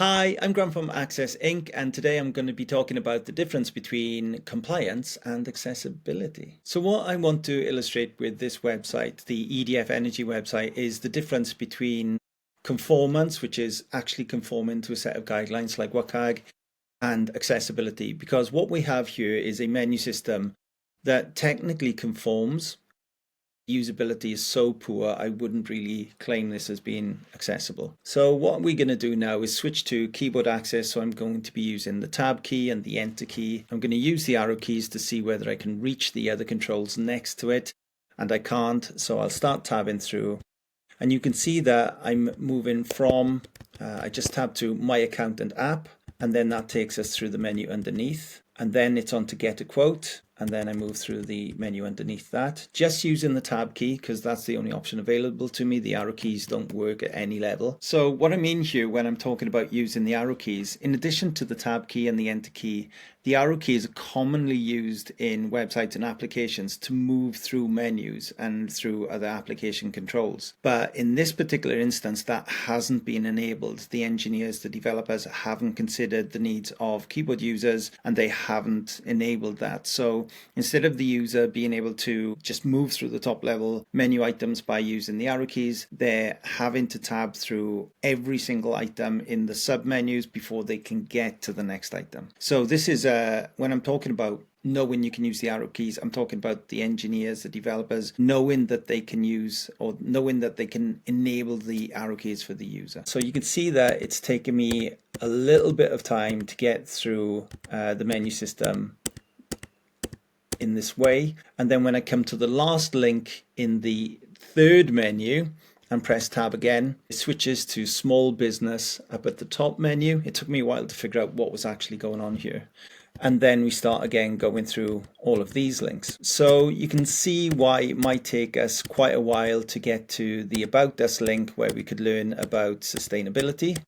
Hi, I'm Graham from Access Inc. and today I'm going to be talking about the difference between compliance and accessibility. So what I want to illustrate with this website, the EDF Energy website, is the difference between conformance, which is actually conforming to a set of guidelines like WCAG, and accessibility, because what we have here is a menu system that technically conforms. Usability is so poor, I wouldn't really claim this as being accessible. So what we're going to do now is switch to keyboard access. So I'm going to be using the tab key and the enter key. I'm going to use the arrow keys to see whether I can reach the other controls next to it, and I can't. So I'll start tabbing through, and you can see that I'm moving from, I just tab to My Account and App, and then that takes us through the menu underneath, and then it's on to Get a Quote. And then I move through the menu underneath that, just using the tab key because that's the only option available to me. The arrow keys don't work at any level. So what I mean here when I'm talking about using the arrow keys, in addition to the tab key and the enter key, the arrow keys are commonly used in websites and applications to move through menus and through other application controls. But in this particular instance, that hasn't been enabled. The engineers, the developers haven't considered the needs of keyboard users, and they haven't enabled that. So instead of the user being able to just move through the top level menu items by using the arrow keys, they're having to tab through every single item in the sub menus before they can get to the next item. So this is when I'm talking about knowing you can use the arrow keys, I'm talking about the engineers, the developers, knowing that they can use or knowing that they can enable the arrow keys for the user. So you can see that it's taken me a little bit of time to get through the menu system in this way. And then when I come to the last link in the third menu and press tab again, it switches to small business up at the top menu. It took me a while to figure out what was actually going on here. And then we start again going through all of these links. So you can see why it might take us quite a while to get to the About Us link where we could learn about sustainability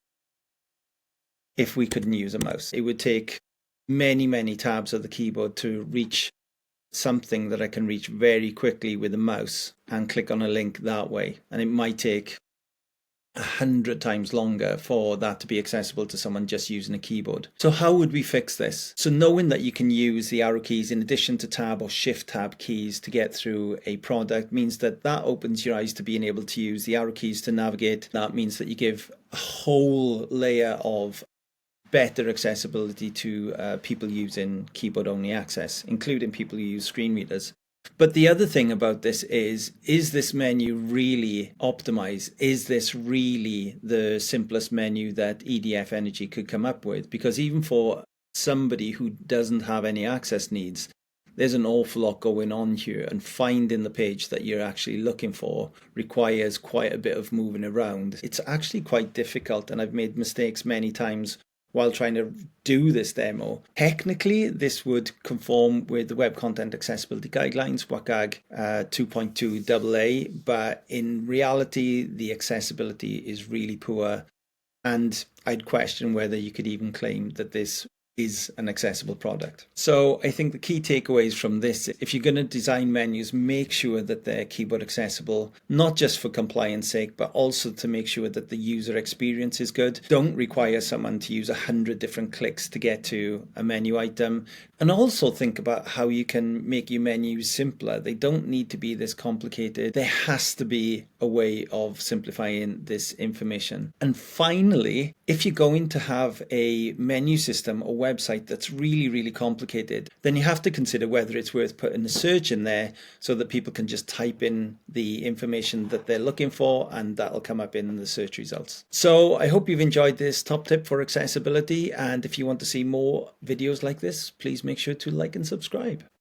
if we couldn't use a mouse. It would take many tabs of the keyboard to reach something that I can reach very quickly with a mouse and click on a link that way. And it might take 100 times longer for that to be accessible to someone just using a keyboard. So how would we fix this? So knowing that you can use the arrow keys in addition to tab or shift tab keys to get through a product means that opens your eyes to being able to use the arrow keys to navigate. That means that you give a whole layer of better accessibility to people using keyboard only access, including people who use screen readers. But the other thing about this is this menu really optimized? Is this really the simplest menu that EDF Energy could come up with? Because even for somebody who doesn't have any access needs, there's an awful lot going on here, and finding the page that you're actually looking for requires quite a bit of moving around. It's actually quite difficult, and I've made mistakes many times while trying to do this demo. Technically, this would conform with the Web Content Accessibility Guidelines, WCAG 2.2 AA, but in reality, the accessibility is really poor, and I'd question whether you could even claim that this is an accessible product. So I think the key takeaways from this, if you're going to design menus, make sure that they're keyboard accessible, not just for compliance sake, but also to make sure that the user experience is good. Don't require someone to use 100 different clicks to get to a menu item. And also think about how you can make your menus simpler. They don't need to be this complicated. There has to be a way of simplifying this information. And finally, if you're going to have a menu system or website that's really complicated, then you have to consider whether it's worth putting a search in there so that people can just type in the information that they're looking for, and that'll come up in the search results. So I hope you've enjoyed this top tip for accessibility, and if you want to see more videos like this, please make sure to like and subscribe.